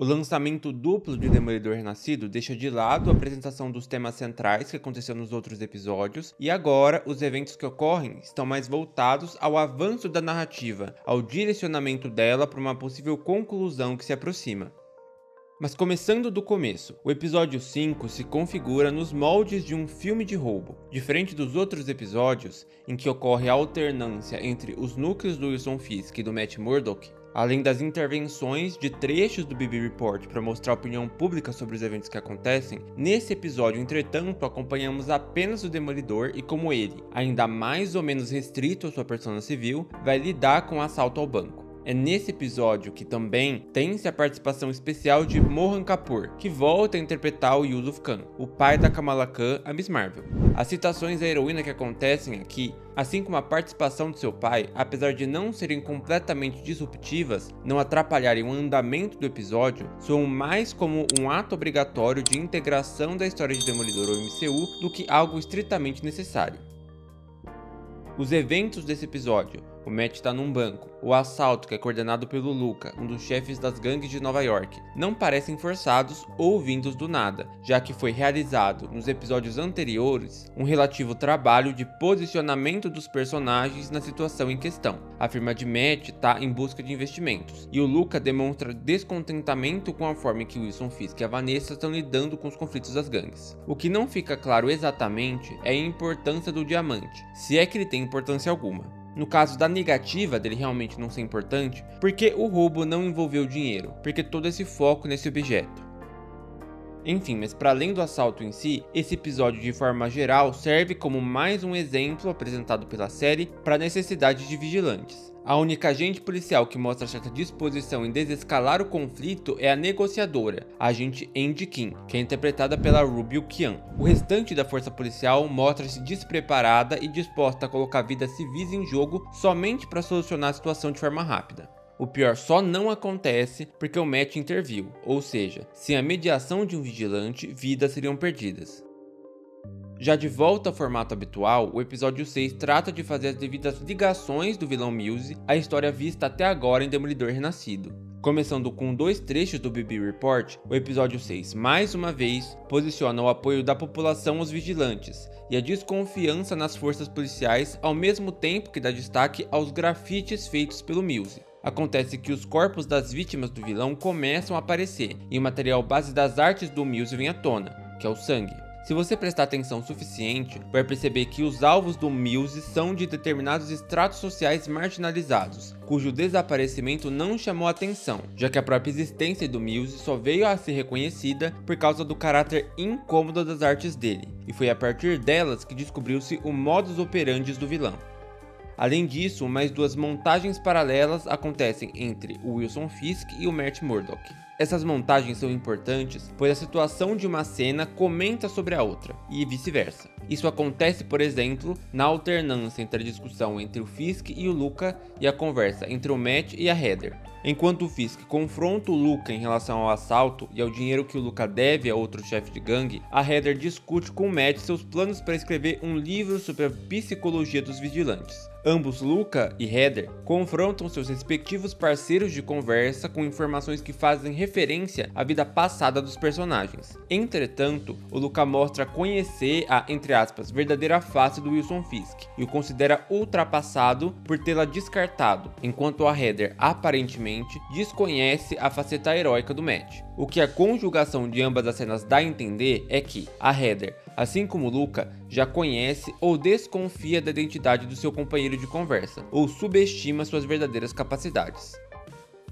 O lançamento duplo de Demolidor Renascido deixa de lado a apresentação dos temas centrais que aconteceu nos outros episódios, e agora os eventos que ocorrem estão mais voltados ao avanço da narrativa, ao direcionamento dela para uma possível conclusão que se aproxima. Mas começando do começo, o episódio 5 se configura nos moldes de um filme de roubo. Diferente dos outros episódios, em que ocorre a alternância entre os núcleos do Wilson Fisk e do Matt Murdock, além das intervenções de trechos do BB Report para mostrar a opinião pública sobre os eventos que acontecem, nesse episódio, entretanto, acompanhamos apenas o Demolidor e como ele, ainda mais ou menos restrito à sua persona civil, vai lidar com o assalto ao banco. É nesse episódio que também tem-se a participação especial de Mohan Kapoor, que volta a interpretar o Yusuf Khan, o pai da Kamala Khan, a Miss Marvel. As citações à heroína que acontecem aqui, assim como a participação de seu pai, apesar de não serem completamente disruptivas, não atrapalharem o andamento do episódio, soam mais como um ato obrigatório de integração da história de Demolidor ao MCU do que algo estritamente necessário. Os eventos desse episódio: o Matt está num banco, o assalto que é coordenado pelo Luca, um dos chefes das gangues de Nova York, não parecem forçados ou vindos do nada, já que foi realizado, nos episódios anteriores, um relativo trabalho de posicionamento dos personagens na situação em questão. A firma de Matt está em busca de investimentos, e o Luca demonstra descontentamento com a forma em que Wilson Fisk e a Vanessa estão lidando com os conflitos das gangues. O que não fica claro exatamente é a importância do diamante, se é que ele tem importância alguma. No caso da negativa dele realmente não ser importante, porque o roubo não envolveu dinheiro, porque todo esse foco nesse objeto. Enfim, mas para além do assalto em si, esse episódio de forma geral serve como mais um exemplo apresentado pela série para a necessidade de vigilantes. A única agente policial que mostra certa disposição em desescalar o conflito é a negociadora, a agente Andy Kim, que é interpretada pela Ruby Kian. O restante da força policial mostra-se despreparada e disposta a colocar vidas civis em jogo somente para solucionar a situação de forma rápida. O pior só não acontece porque o Matt interviu, ou seja, sem a mediação de um vigilante, vidas seriam perdidas. Já de volta ao formato habitual, o episódio 6 trata de fazer as devidas ligações do vilão Muse à história vista até agora em Demolidor Renascido. Começando com 2 trechos do BB Report, o episódio 6, mais uma vez, posiciona o apoio da população aos vigilantes e a desconfiança nas forças policiais, ao mesmo tempo que dá destaque aos grafites feitos pelo Muse. Acontece que os corpos das vítimas do vilão começam a aparecer, e o material base das artes do Muse vem à tona, que é o sangue. Se você prestar atenção suficiente, vai perceber que os alvos do Muse são de determinados estratos sociais marginalizados, cujo desaparecimento não chamou atenção, já que a própria existência do Muse só veio a ser reconhecida por causa do caráter incômodo das artes dele, e foi a partir delas que descobriu-se o modus operandi do vilão. Além disso, mais 2 montagens paralelas acontecem entre o Wilson Fisk e o Matt Murdock. Essas montagens são importantes, pois a situação de uma cena comenta sobre a outra, e vice-versa. Isso acontece, por exemplo, na alternância entre a discussão entre o Fisk e o Luca e a conversa entre o Matt e a Heather. Enquanto o Fisk confronta o Luca em relação ao assalto e ao dinheiro que o Luca deve a outro chefe de gangue, a Heather discute com o Matt seus planos para escrever um livro sobre a psicologia dos vigilantes. Ambos, Luca e Heather, confrontam seus respectivos parceiros de conversa com informações que fazem referência à vida passada dos personagens. Entretanto, o Luca mostra conhecer a, entre aspas, verdadeira face do Wilson Fisk e o considera ultrapassado por tê-la descartado, enquanto a Heather aparentemente desconhece a faceta heróica do Matt. O que a conjugação de ambas as cenas dá a entender é que a Heather, assim como o Luca, já conhece ou desconfia da identidade do seu companheiro de conversa, ou subestima suas verdadeiras capacidades.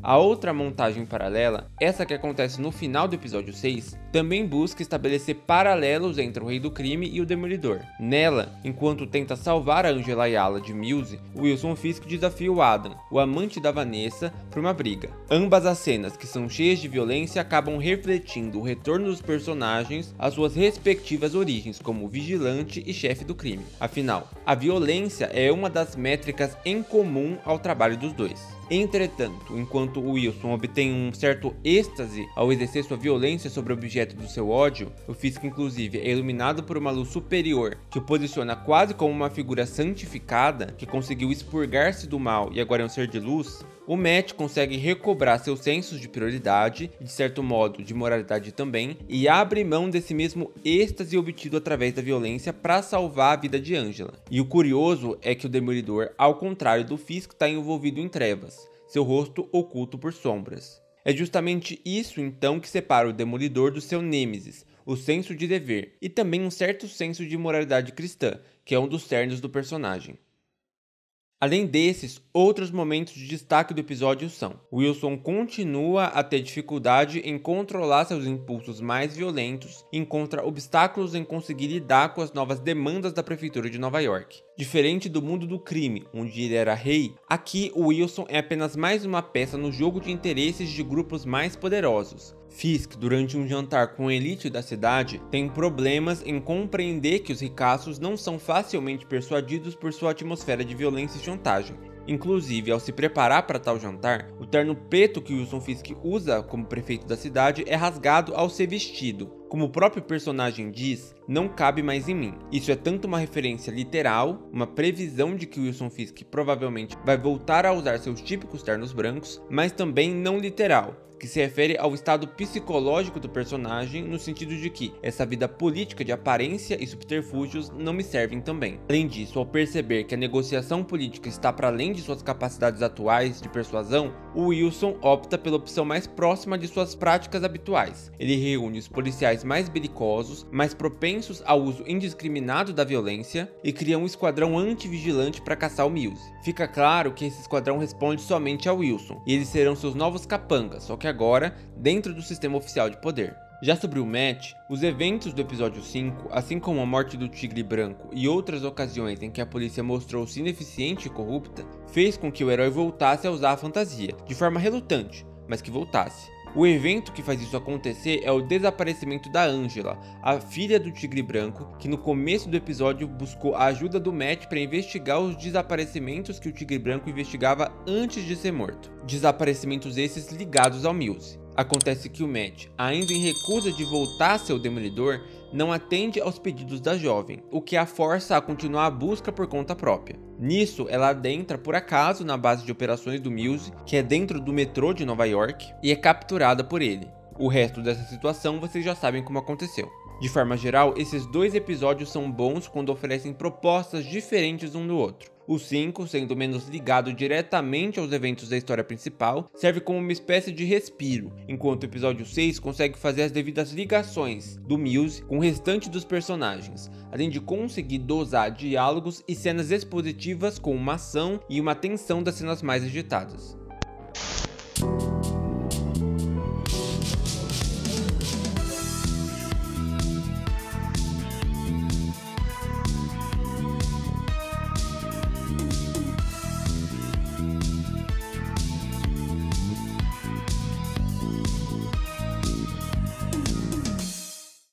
A outra montagem paralela, essa que acontece no final do episódio 6, também busca estabelecer paralelos entre o Rei do Crime e o Demolidor. Nela, enquanto tenta salvar a Angela Ayala de Muse, o Wilson Fisk desafia o Adam, o amante da Vanessa, para uma briga. Ambas as cenas, que são cheias de violência, acabam refletindo o retorno dos personagens às suas respectivas origens, como vigilante e chefe do crime. Afinal, a violência é uma das métricas em comum ao trabalho dos dois. Entretanto, enquanto o Wilson obtém um certo êxtase ao exercer sua violência sobre o objeto do seu ódio, o Fisk inclusive é iluminado por uma luz superior que o posiciona quase como uma figura santificada que conseguiu expurgar-se do mal e agora é um ser de luz, O Matt consegue recobrar seus sensos de prioridade, de certo modo de moralidade também, e abre mão desse mesmo êxtase obtido através da violência para salvar a vida de Angela. E o curioso é que o Demolidor, ao contrário do Fisk, está envolvido em trevas, seu rosto oculto por sombras. É justamente isso então que separa o Demolidor do seu nêmesis, o senso de dever, e também um certo senso de moralidade cristã, que é um dos cernos do personagem. Além desses, outros momentos de destaque do episódio são: Wilson continua a ter dificuldade em controlar seus impulsos mais violentos e encontra obstáculos em conseguir lidar com as novas demandas da prefeitura de Nova York. Diferente do mundo do crime, onde ele era rei, aqui o Wilson é apenas mais uma peça no jogo de interesses de grupos mais poderosos. Fisk, durante um jantar com a elite da cidade, tem problemas em compreender que os ricaços não são facilmente persuadidos por sua atmosfera de violência e chantagem. Inclusive, ao se preparar para tal jantar, o terno preto que Wilson Fisk usa como prefeito da cidade é rasgado ao ser vestido. Como o próprio personagem diz, não cabe mais em mim. Isso é tanto uma referência literal, uma previsão de que Wilson Fisk provavelmente vai voltar a usar seus típicos ternos brancos, mas também não literal, que se refere ao estado psicológico do personagem, no sentido de que essa vida política de aparência e subterfúgios não me servem também. Além disso, ao perceber que a negociação política está para além de suas capacidades atuais de persuasão, o Wilson opta pela opção mais próxima de suas práticas habituais. Ele reúne os policiais mais belicosos, mais propensos ao uso indiscriminado da violência, e cria um esquadrão anti-vigilante para caçar o Mills. Fica claro que esse esquadrão responde somente a Wilson, e eles serão seus novos capangas, só que agora dentro do sistema oficial de poder. Já sobre o Matt, os eventos do episódio 5, assim como a morte do Tigre Branco e outras ocasiões em que a polícia mostrou-se ineficiente e corrupta, fez com que o herói voltasse a usar a fantasia, de forma relutante, mas que voltasse. O evento que faz isso acontecer é o desaparecimento da Angela, a filha do Tigre Branco, que no começo do episódio buscou a ajuda do Matt para investigar os desaparecimentos que o Tigre Branco investigava antes de ser morto. Desaparecimentos esses ligados ao Mills. Acontece que o Matt, ainda em recusa de voltar a ser o Demolidor, não atende aos pedidos da jovem, o que a força a continuar a busca por conta própria. Nisso, ela adentra por acaso na base de operações do Mills, que é dentro do metrô de Nova York, e é capturada por ele. O resto dessa situação vocês já sabem como aconteceu. De forma geral, esses dois episódios são bons quando oferecem propostas diferentes um do outro. O 5, sendo menos ligado diretamente aos eventos da história principal, serve como uma espécie de respiro, enquanto o episódio 6 consegue fazer as devidas ligações do Mills com o restante dos personagens, além de conseguir dosar diálogos e cenas expositivas com uma ação e uma tensão das cenas mais agitadas.